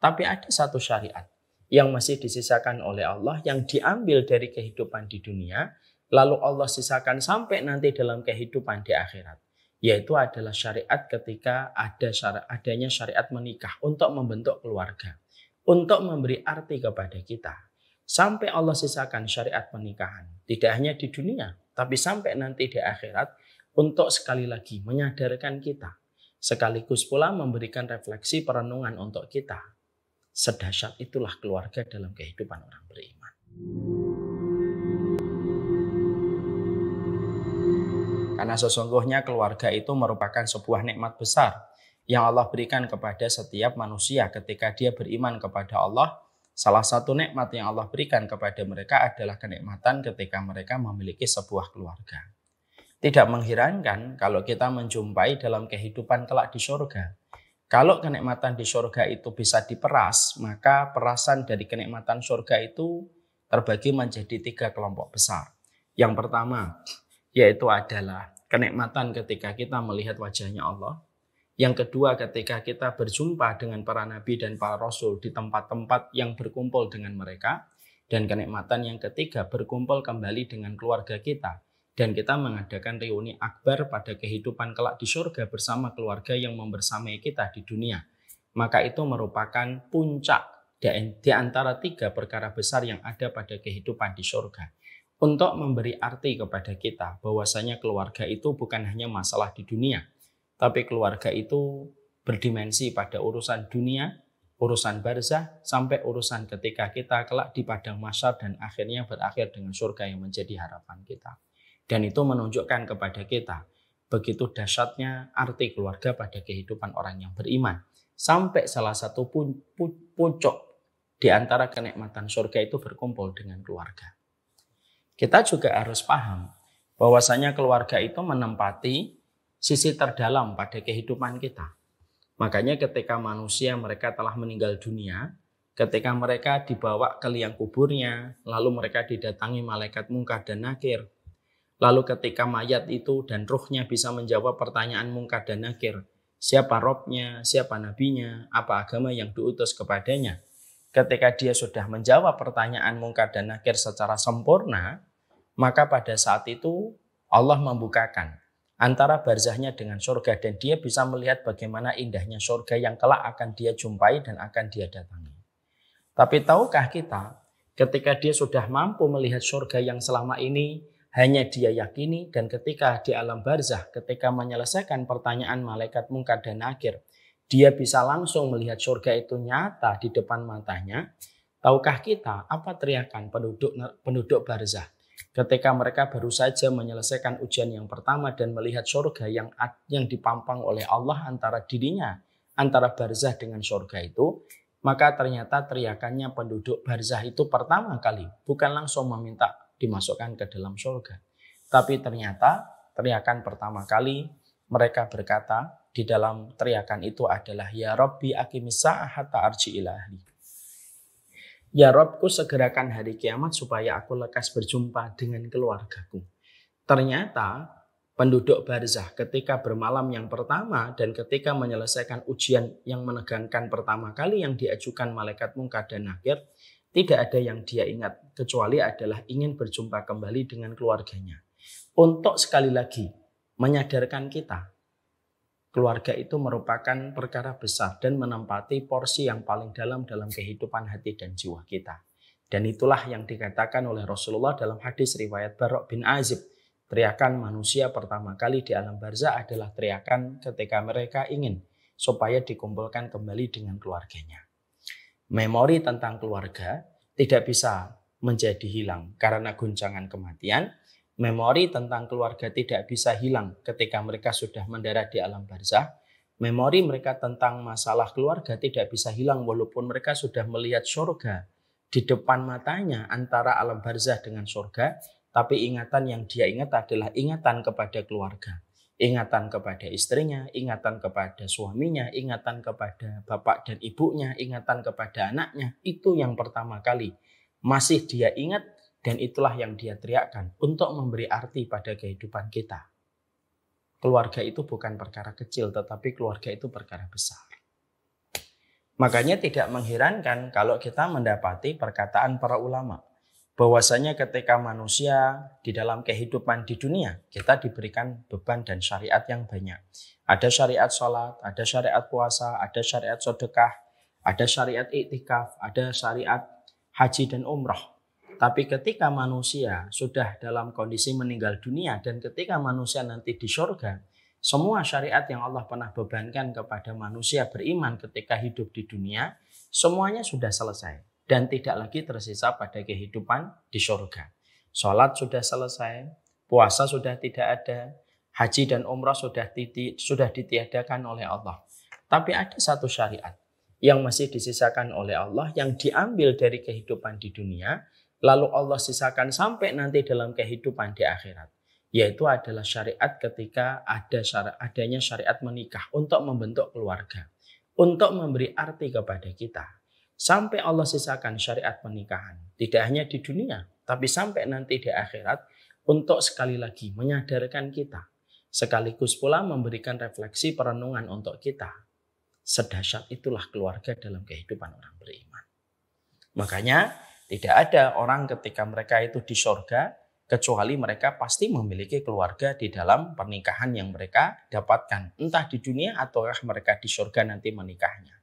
Tapi ada satu syariat yang masih disisakan oleh Allah, yang diambil dari kehidupan di dunia, lalu Allah sisakan sampai nanti dalam kehidupan di akhirat. Yaitu adalah syariat ketika adanya syariat menikah untuk membentuk keluarga, untuk memberi arti kepada kita. Sampai Allah sisakan syariat pernikahan, tidak hanya di dunia, tapi sampai nanti di akhirat, untuk sekali lagi menyadarkan kita, sekaligus pula memberikan refleksi perenungan untuk kita. Sedahsyat itulah keluarga dalam kehidupan orang beriman. Karena sesungguhnya keluarga itu merupakan sebuah nikmat besar yang Allah berikan kepada setiap manusia ketika dia beriman kepada Allah. Salah satu nikmat yang Allah berikan kepada mereka adalah kenikmatan ketika mereka memiliki sebuah keluarga. Tidak mengherankan kalau kita menjumpai dalam kehidupan kelak di surga. Kalau kenikmatan di surga itu bisa diperas, maka perasan dari kenikmatan surga itu terbagi menjadi 3 kelompok besar. Yang pertama, yaitu adalah kenikmatan ketika kita melihat wajahnya Allah. Yang kedua, ketika kita berjumpa dengan para nabi dan para rasul di tempat-tempat yang berkumpul dengan mereka. Dan kenikmatan yang ketiga, berkumpul kembali dengan keluarga kita. Dan kita mengadakan reuni akbar pada kehidupan kelak di surga bersama keluarga yang membersamai kita di dunia. Maka itu merupakan puncak di antara 3 perkara besar yang ada pada kehidupan di surga. Untuk memberi arti kepada kita bahwasanya keluarga itu bukan hanya masalah di dunia, tapi keluarga itu berdimensi pada urusan dunia, urusan barzah, sampai urusan ketika kita kelak di padang mahsyar dan akhirnya berakhir dengan surga yang menjadi harapan kita. Dan itu menunjukkan kepada kita begitu dahsyatnya arti keluarga pada kehidupan orang yang beriman. Sampai salah satu puncak di antara kenikmatan surga itu berkumpul dengan keluarga. Kita juga harus paham bahwasanya keluarga itu menempati sisi terdalam pada kehidupan kita. Makanya ketika manusia mereka telah meninggal dunia, ketika mereka dibawa ke liang kuburnya, lalu mereka didatangi malaikat Munkar dan Nakir. Lalu ketika mayat itu dan ruhnya bisa menjawab pertanyaan Munkar dan Nakir, siapa Robnya, siapa nabinya, apa agama yang diutus kepadanya. Ketika dia sudah menjawab pertanyaan Munkar dan Nakir secara sempurna, maka pada saat itu Allah membukakan antara barzahnya dengan surga dan dia bisa melihat bagaimana indahnya surga yang kelak akan dia jumpai dan akan dia datangi. Tapi tahukah kita ketika dia sudah mampu melihat surga yang selama ini hanya dia yakini, dan ketika di alam barzah, ketika menyelesaikan pertanyaan malaikat Munkar dan Nakir, dia bisa langsung melihat surga itu nyata di depan matanya. Tahukah kita apa teriakan penduduk barzah ketika mereka baru saja menyelesaikan ujian yang pertama dan melihat surga yang dipampang oleh Allah antara dirinya, antara barzah dengan surga itu? Maka ternyata teriakannya penduduk barzah itu pertama kali bukan langsung meminta dimasukkan ke dalam surga, tapi ternyata teriakan pertama kali mereka berkata di dalam teriakan itu adalah ya Rabbi aqimis sa'ah hatta arji ila ahli. Ya Rabbku, segerakan hari kiamat supaya aku lekas berjumpa dengan keluargaku. Ternyata penduduk barzah ketika bermalam yang pertama dan ketika menyelesaikan ujian yang menegangkan pertama kali yang diajukan malaikat Munkar dan Nakir, tidak ada yang dia ingat kecuali adalah ingin berjumpa kembali dengan keluarganya. Untuk sekali lagi menyadarkan kita, keluarga itu merupakan perkara besar dan menempati porsi yang paling dalam kehidupan hati dan jiwa kita. Dan itulah yang dikatakan oleh Rasulullah dalam hadis riwayat Barok bin Azib. Teriakan manusia pertama kali di alam barzah adalah teriakan ketika mereka ingin supaya dikumpulkan kembali dengan keluarganya. Memori tentang keluarga tidak bisa menjadi hilang karena guncangan kematian. Memori tentang keluarga tidak bisa hilang ketika mereka sudah mendarat di alam barzah. Memori mereka tentang masalah keluarga tidak bisa hilang walaupun mereka sudah melihat surga di depan matanya antara alam barzah dengan surga. Tapi ingatan yang dia ingat adalah ingatan kepada keluarga. Ingatan kepada istrinya, ingatan kepada suaminya, ingatan kepada bapak dan ibunya, ingatan kepada anaknya. Itu yang pertama kali masih dia ingat. Dan itulah yang dia teriakkan untuk memberi arti pada kehidupan kita. Keluarga itu bukan perkara kecil, tetapi keluarga itu perkara besar. Makanya tidak mengherankan kalau kita mendapati perkataan para ulama bahwasanya ketika manusia di dalam kehidupan di dunia, kita diberikan beban dan syariat yang banyak. Ada syariat sholat, ada syariat puasa, ada syariat sedekah, ada syariat iktikaf, ada syariat haji dan umrah. Tapi ketika manusia sudah dalam kondisi meninggal dunia dan ketika manusia nanti di surga, semua syariat yang Allah pernah bebankan kepada manusia beriman ketika hidup di dunia, semuanya sudah selesai. Dan tidak lagi tersisa pada kehidupan di surga. Sholat sudah selesai, puasa sudah tidak ada, haji dan umrah sudah ditiadakan oleh Allah. Tapi ada satu syariat yang masih disisakan oleh Allah, yang diambil dari kehidupan di dunia, lalu Allah sisakan sampai nanti dalam kehidupan di akhirat. Yaitu adalah syariat ketika adanya syariat menikah untuk membentuk keluarga, untuk memberi arti kepada kita. Sampai Allah sisakan syariat pernikahan. Tidak hanya di dunia, tapi sampai nanti di akhirat untuk sekali lagi menyadarkan kita. Sekaligus pula memberikan refleksi perenungan untuk kita. Sedahsyat itulah keluarga dalam kehidupan orang beriman. Makanya tidak ada orang ketika mereka itu di surga, kecuali mereka pasti memiliki keluarga di dalam pernikahan yang mereka dapatkan. Entah di dunia ataukah mereka di surga nanti menikahnya.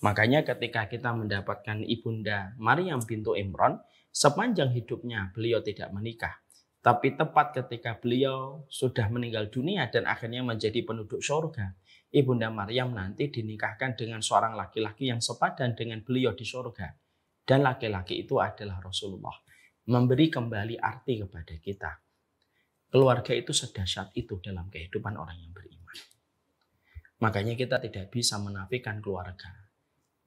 Makanya ketika kita mendapatkan Ibunda Maryam bintu Imran, sepanjang hidupnya beliau tidak menikah. Tapi tepat ketika beliau sudah meninggal dunia dan akhirnya menjadi penduduk surga, Ibunda Maryam nanti dinikahkan dengan seorang laki-laki yang sepadan dengan beliau di surga. Dan laki-laki itu adalah Rasulullah. Memberi kembali arti kepada kita. Keluarga itu sedahsyat itu dalam kehidupan orang yang beriman. Makanya kita tidak bisa menafikan keluarga.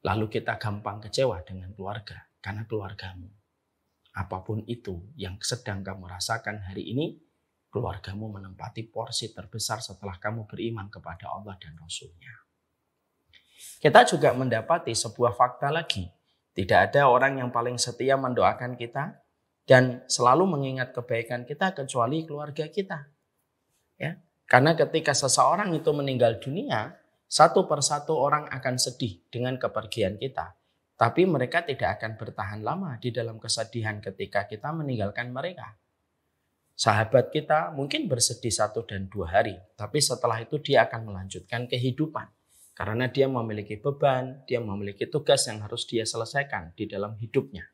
Lalu kita gampang kecewa dengan keluarga, karena keluargamu. Apapun itu yang sedang kamu rasakan hari ini, keluargamu menempati porsi terbesar setelah kamu beriman kepada Allah dan Rasul-Nya. Kita juga mendapati sebuah fakta lagi. Tidak ada orang yang paling setia mendoakan kita dan selalu mengingat kebaikan kita kecuali keluarga kita. Ya, karena ketika seseorang itu meninggal dunia, satu persatu orang akan sedih dengan kepergian kita. Tapi mereka tidak akan bertahan lama di dalam kesedihan ketika kita meninggalkan mereka. Sahabat kita mungkin bersedih 1 dan 2 hari. Tapi setelah itu dia akan melanjutkan kehidupan. Karena dia memiliki beban, dia memiliki tugas yang harus dia selesaikan di dalam hidupnya.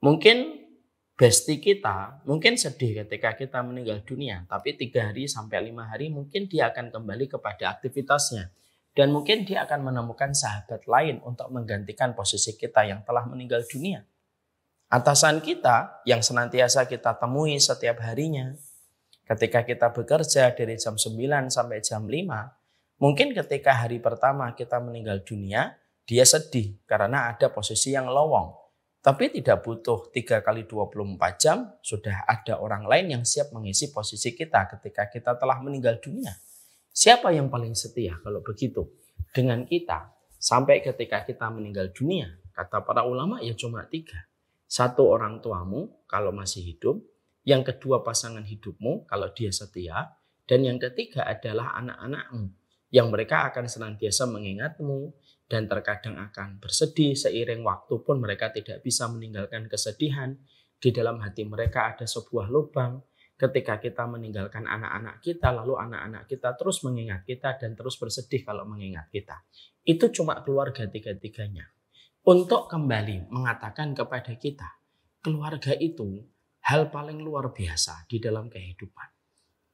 Mungkin bestie kita mungkin sedih ketika kita meninggal dunia. Tapi 3 hari sampai 5 hari mungkin dia akan kembali kepada aktivitasnya. Dan mungkin dia akan menemukan sahabat lain untuk menggantikan posisi kita yang telah meninggal dunia. Atasan kita yang senantiasa kita temui setiap harinya. Ketika kita bekerja dari jam 9 sampai jam 5. Mungkin ketika hari pertama kita meninggal dunia, dia sedih karena ada posisi yang lowong. Tapi tidak butuh 3 kali 24 jam, sudah ada orang lain yang siap mengisi posisi kita ketika kita telah meninggal dunia. Siapa yang paling setia kalau begitu dengan kita sampai ketika kita meninggal dunia? Kata para ulama ya cuma 3. 1 orang tuamu kalau masih hidup, yang kedua pasangan hidupmu kalau dia setia, dan yang ketiga adalah anak-anakmu yang mereka akan senantiasa mengingatmu dan terkadang akan bersedih seiring waktu pun mereka tidak bisa meninggalkan kesedihan. Di dalam hati mereka ada sebuah lubang. Ketika kita meninggalkan anak-anak kita, lalu anak-anak kita terus mengingat kita dan terus bersedih kalau mengingat kita. Itu cuma keluarga 3-3-nya. Untuk kembali mengatakan kepada kita, keluarga itu hal paling luar biasa di dalam kehidupan.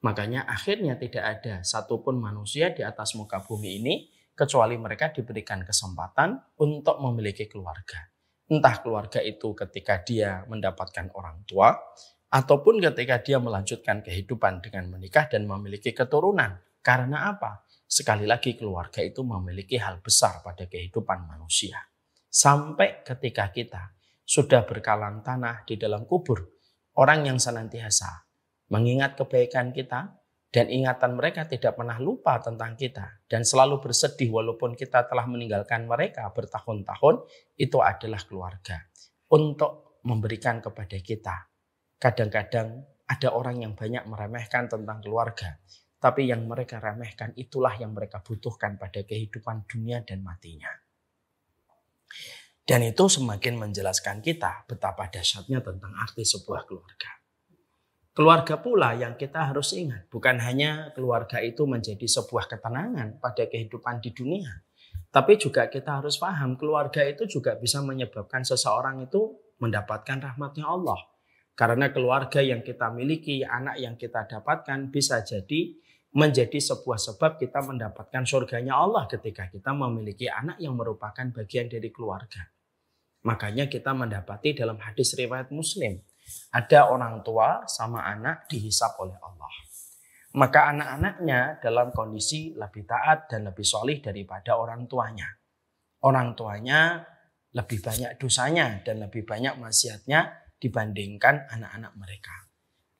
Makanya akhirnya tidak ada satupun manusia di atas muka bumi ini, kecuali mereka diberikan kesempatan untuk memiliki keluarga. Entah keluarga itu ketika dia mendapatkan orang tua, ataupun ketika dia melanjutkan kehidupan dengan menikah dan memiliki keturunan. Karena apa? Sekali lagi keluarga itu memiliki hal besar pada kehidupan manusia. Sampai ketika kita sudah berkalang tanah di dalam kubur, orang yang senantiasa mengingat kebaikan kita dan ingatan mereka tidak pernah lupa tentang kita dan selalu bersedih walaupun kita telah meninggalkan mereka bertahun-tahun, itu adalah keluarga. Untuk memberikan kepada kita. Kadang-kadang ada orang yang banyak meremehkan tentang keluarga. Tapi yang mereka remehkan itulah yang mereka butuhkan pada kehidupan dunia dan matinya. Dan itu semakin menjelaskan kita betapa dahsyatnya tentang arti sebuah keluarga. Keluarga pula yang kita harus ingat, bukan hanya keluarga itu menjadi sebuah ketenangan pada kehidupan di dunia, tapi juga kita harus paham keluarga itu juga bisa menyebabkan seseorang itu mendapatkan rahmatnya Allah. Karena keluarga yang kita miliki, anak yang kita dapatkan bisa jadi menjadi sebuah sebab kita mendapatkan surganya Allah ketika kita memiliki anak yang merupakan bagian dari keluarga. Makanya kita mendapati dalam hadis riwayat Muslim, ada orang tua sama anak dihisap oleh Allah. Maka anak-anaknya dalam kondisi lebih taat dan lebih solih daripada orang tuanya. Orang tuanya lebih banyak dosanya dan lebih banyak maksiatnya dibandingkan anak-anak mereka.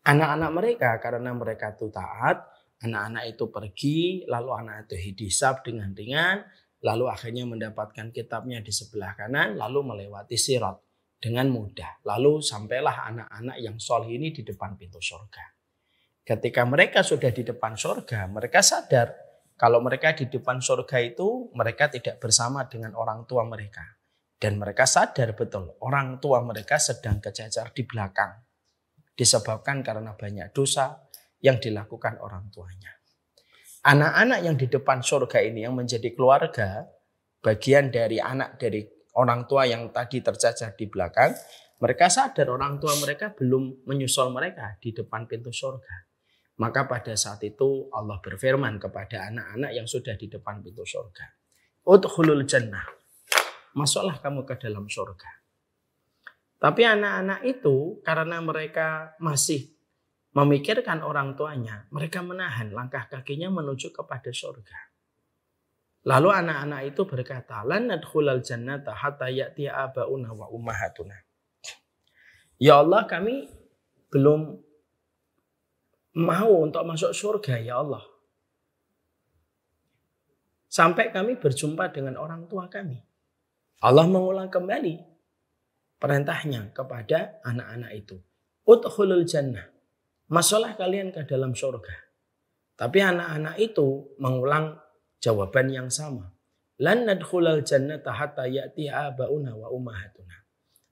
Anak-anak mereka karena mereka itu taat, anak-anak itu pergi, lalu anak itu dihisap dengan ringan, lalu akhirnya mendapatkan kitabnya di sebelah kanan, lalu melewati sirat dengan mudah. Lalu sampailah anak-anak yang soleh ini di depan pintu surga. Ketika mereka sudah di depan surga, mereka sadar kalau mereka di depan surga itu mereka tidak bersama dengan orang tua mereka. Dan mereka sadar betul orang tua mereka sedang kececer di belakang. Disebabkan karena banyak dosa yang dilakukan orang tuanya. Anak-anak yang di depan surga ini yang menjadi keluarga, bagian dari anak dari orang tua yang tadi tercacar di belakang, mereka sadar orang tua mereka belum menyusul mereka di depan pintu surga. Maka pada saat itu Allah berfirman kepada anak-anak yang sudah di depan pintu surga, Udkhulul jannah, masuklah kamu ke dalam surga. Tapi anak-anak itu karena mereka masih memikirkan orang tuanya, mereka menahan langkah kakinya menuju kepada surga. Lalu anak-anak itu berkata, lan nadkhulal jannata hatta ya'tiya abauna wa ummahatuna. Ya Allah, kami belum mau untuk masuk surga ya Allah. Sampai kami berjumpa dengan orang tua kami. Allah mengulang kembali perintahnya kepada anak-anak itu. Udkhulul jannah. Masuklah kalian ke dalam surga. Tapi anak-anak itu mengulang jawaban yang sama. Lan nadkhulal jannata hatta ya'tiya abauna wa ummahatuna.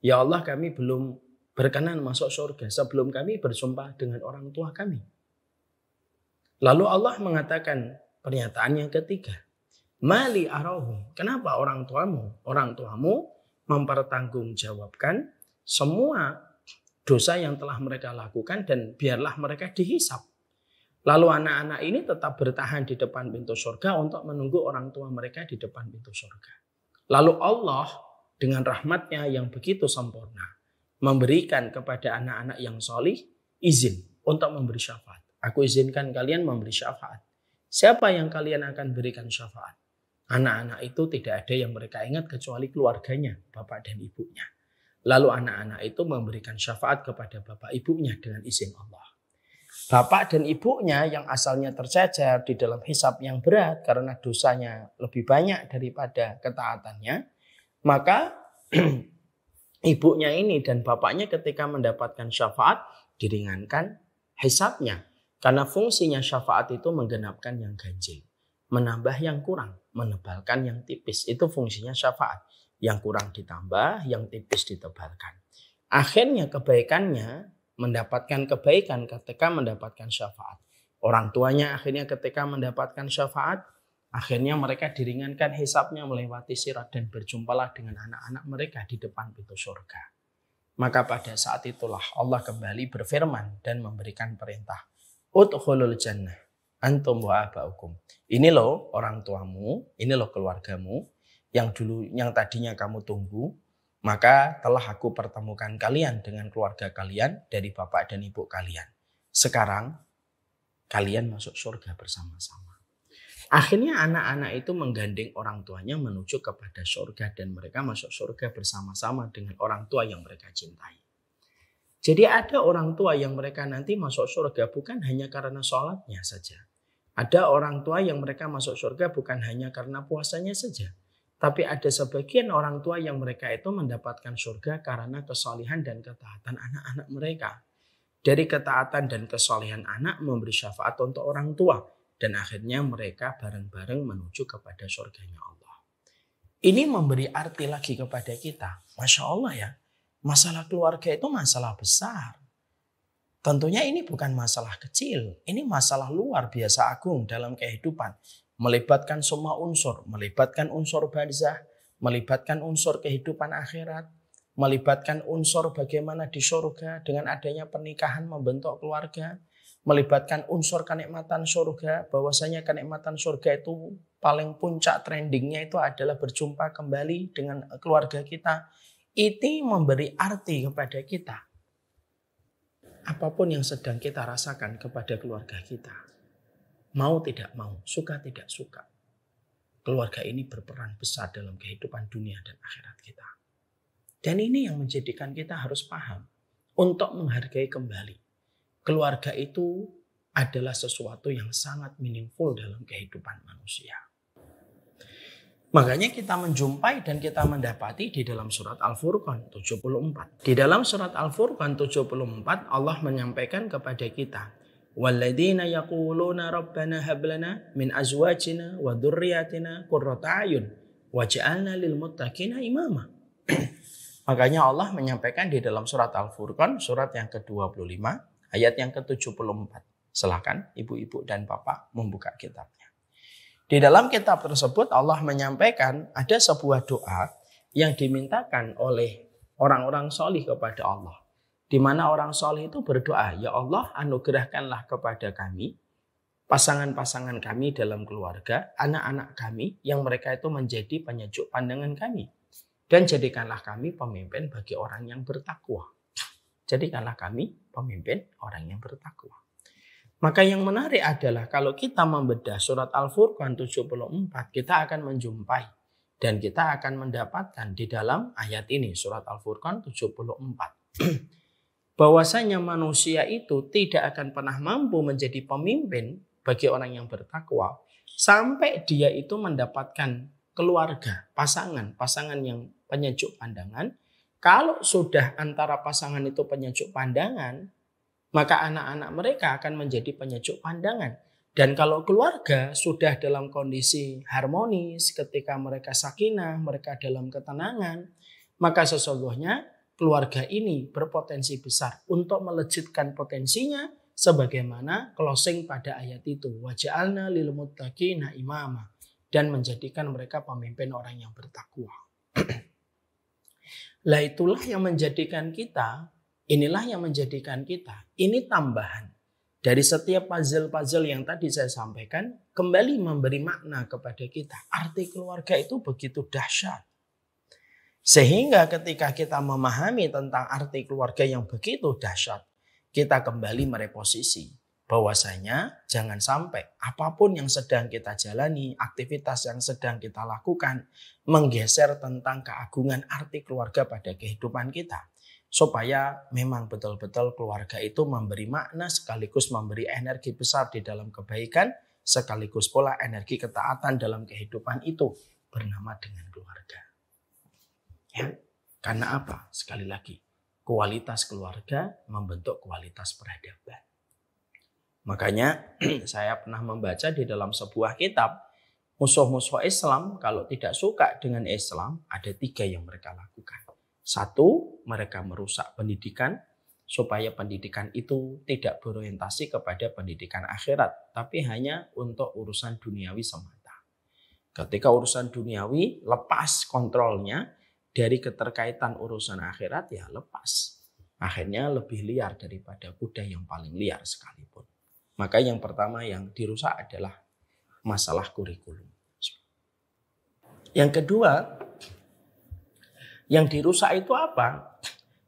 Ya Allah, kami belum berkenan masuk surga sebelum kami berjumpa dengan orang tua kami. Lalu Allah mengatakan pernyataan yang ketiga. Mali arahum. Kenapa orang tuamu mempertanggungjawabkan semua dosa yang telah mereka lakukan dan biarlah mereka dihisap. Lalu anak-anak ini tetap bertahan di depan pintu surga untuk menunggu orang tua mereka di depan pintu surga. Lalu Allah dengan rahmatnya yang begitu sempurna memberikan kepada anak-anak yang solih izin untuk memberi syafaat. Aku izinkan kalian memberi syafaat. Siapa yang kalian akan berikan syafaat? Anak-anak itu tidak ada yang mereka ingat kecuali keluarganya, bapak dan ibunya. Lalu anak-anak itu memberikan syafaat kepada bapak ibunya dengan izin Allah. Bapak dan ibunya yang asalnya tercecer di dalam hisab yang berat karena dosanya lebih banyak daripada ketaatannya, maka ibunya ini dan bapaknya ketika mendapatkan syafaat diringankan hisabnya. Karena fungsinya syafaat itu menggenapkan yang ganjil, menambah yang kurang, menebalkan yang tipis. Itu fungsinya syafaat. Yang kurang ditambah, yang tipis ditebalkan. Akhirnya kebaikannya mendapatkan kebaikan ketika mendapatkan syafaat. Orang tuanya akhirnya ketika mendapatkan syafaat, akhirnya mereka diringankan hisabnya melewati sirat dan berjumpalah dengan anak-anak mereka di depan pintu surga. Maka pada saat itulah Allah kembali berfirman dan memberikan perintah. Udkhulul jannah antum wa abaukum. Ini loh orang tuamu, ini loh keluargamu yang tadinya kamu tunggu, maka telah aku pertemukan kalian dengan keluarga kalian dari bapak dan ibu kalian. Sekarang kalian masuk surga bersama-sama. Akhirnya anak-anak itu menggandeng orang tuanya menuju kepada surga dan mereka masuk surga bersama-sama dengan orang tua yang mereka cintai. Jadi ada orang tua yang mereka nanti masuk surga bukan hanya karena sholatnya saja. Ada orang tua yang mereka masuk surga bukan hanya karena puasanya saja. Tapi ada sebagian orang tua yang mereka itu mendapatkan surga karena kesalihan dan ketaatan anak-anak mereka. Dari ketaatan dan kesalihan anak memberi syafaat untuk orang tua. Dan akhirnya mereka bareng-bareng menuju kepada surganya Allah. Ini memberi arti lagi kepada kita. Masya Allah ya, masalah keluarga itu masalah besar. Tentunya ini bukan masalah kecil, ini masalah luar biasa agung dalam kehidupan. Melibatkan semua unsur, melibatkan unsur barzah, melibatkan unsur kehidupan akhirat, melibatkan unsur bagaimana di surga dengan adanya pernikahan membentuk keluarga, melibatkan unsur kenikmatan surga, bahwasanya kenikmatan surga itu paling puncak trendingnya itu adalah berjumpa kembali dengan keluarga kita. Ini memberi arti kepada kita. Apapun yang sedang kita rasakan kepada keluarga kita, mau tidak mau, suka tidak suka, keluarga ini berperan besar dalam kehidupan dunia dan akhirat kita. Dan ini yang menjadikan kita harus paham untuk menghargai kembali. Keluarga itu adalah sesuatu yang sangat meaningful dalam kehidupan manusia. Makanya kita menjumpai dan kita mendapati di dalam surat Al-Furqan 74. Di dalam surat Al-Furqan 74 Allah menyampaikan kepada kita, "Walladzina yaquluna rabbana hab lana min azwajina wa dzurriyyatina qurrata a'yun waj'alna lil muttaqina imama." Makanya Allah menyampaikan di dalam surat Al-Furqan surat yang ke-25 ayat yang ke-74. Silakan ibu-ibu dan bapak membuka kitabnya. Di dalam kitab tersebut Allah menyampaikan ada sebuah doa yang dimintakan oleh orang-orang solih kepada Allah. Di mana orang solih itu berdoa, "Ya Allah, anugerahkanlah kepada kami pasangan-pasangan kami dalam keluarga, anak-anak kami yang mereka itu menjadi penyejuk pandangan kami. Dan jadikanlah kami pemimpin bagi orang yang bertakwa." Jadikanlah kami pemimpin orang yang bertakwa. Maka yang menarik adalah kalau kita membedah surat Al-Furqan 74, kita akan menjumpai dan kita akan mendapatkan di dalam ayat ini, surat Al-Furqan 74. Bahwasanya manusia itu tidak akan pernah mampu menjadi pemimpin bagi orang yang bertakwa sampai dia itu mendapatkan keluarga, pasangan yang penyejuk pandangan. Kalau sudah antara pasangan itu penyejuk pandangan, maka anak-anak mereka akan menjadi penyejuk pandangan. Dan kalau keluarga sudah dalam kondisi harmonis, ketika mereka sakinah, mereka dalam ketenangan, maka sesungguhnya keluarga ini berpotensi besar untuk melejitkan potensinya sebagaimana closing pada ayat itu. Waja'alna lil muttaqina imama, dan menjadikan mereka pemimpin orang yang bertakwa. Lah itulah yang menjadikan kita, inilah yang menjadikan kita, ini tambahan dari setiap puzzle-puzzle yang tadi saya sampaikan, kembali memberi makna kepada kita. Arti keluarga itu begitu dahsyat. Sehingga ketika kita memahami tentang arti keluarga yang begitu dahsyat, kita kembali mereposisi bahwasanya jangan sampai apapun yang sedang kita jalani, aktivitas yang sedang kita lakukan, menggeser tentang keagungan arti keluarga pada kehidupan kita. Supaya memang betul-betul keluarga itu memberi makna sekaligus memberi energi besar di dalam kebaikan, sekaligus pula energi ketaatan dalam kehidupan itu bernama dengan keluarga. Ya, karena apa? Sekali lagi, kualitas keluarga membentuk kualitas peradaban. Makanya saya pernah membaca di dalam sebuah kitab, musuh-musuh Islam kalau tidak suka dengan Islam, ada 3 yang mereka lakukan. 1, mereka merusak pendidikan supaya pendidikan itu tidak berorientasi kepada pendidikan akhirat, tapi hanya untuk urusan duniawi semata. Ketika urusan duniawi lepas kontrolnya dari keterkaitan urusan akhirat, ya lepas. Akhirnya lebih liar daripada kuda yang paling liar sekalipun. Maka yang pertama yang dirusak adalah masalah kurikulum. Yang kedua, yang dirusak itu apa?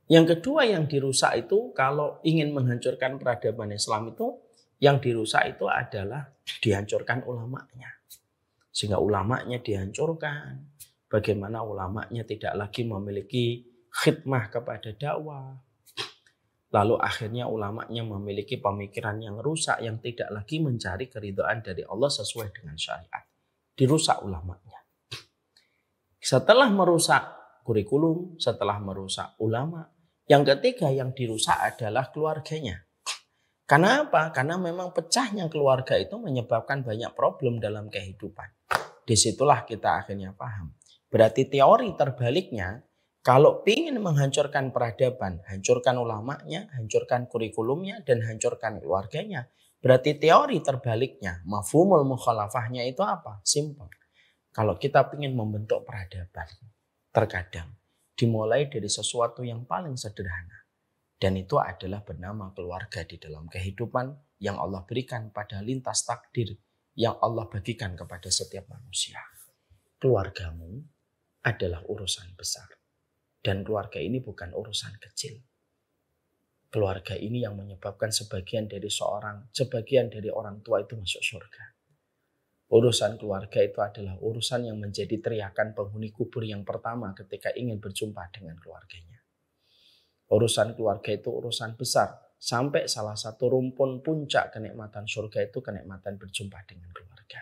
Yang kedua yang dirusak itu kalau ingin menghancurkan peradaban Islam itu, yang dirusak itu adalah dihancurkan ulamanya. Sehingga ulamanya dihancurkan. Bagaimana ulamanya tidak lagi memiliki khidmah kepada dakwah. Lalu akhirnya ulamanya memiliki pemikiran yang rusak, yang tidak lagi mencari keridhaan dari Allah sesuai dengan syariat. Dirusak ulamanya. Setelah merusak kurikulum, setelah merusak ulama, yang ketiga yang dirusak adalah keluarganya. Karena apa? Karena memang pecahnya keluarga itu menyebabkan banyak problem dalam kehidupan. Disitulah kita akhirnya paham Berarti teori terbaliknya, kalau ingin menghancurkan peradaban, hancurkan ulamanya, hancurkan kurikulumnya, dan hancurkan keluarganya. Berarti teori terbaliknya, mafhumul mukhalafahnya itu apa? Simpel. Kalau kita ingin membentuk peradaban, terkadang dimulai dari sesuatu yang paling sederhana. Dan itu adalah bernama keluarga di dalam kehidupan yang Allah berikan pada lintas takdir yang Allah bagikan kepada setiap manusia. Keluargamu adalah urusan besar. Dan keluarga ini bukan urusan kecil. Keluarga ini yang menyebabkan sebagian dari orang tua itu masuk surga. Urusan keluarga itu adalah urusan yang menjadi teriakan penghuni kubur yang pertama ketika ingin berjumpa dengan keluarganya. Urusan keluarga itu urusan besar. Sampai salah satu rumpun puncak kenikmatan surga itu kenikmatan berjumpa dengan keluarga.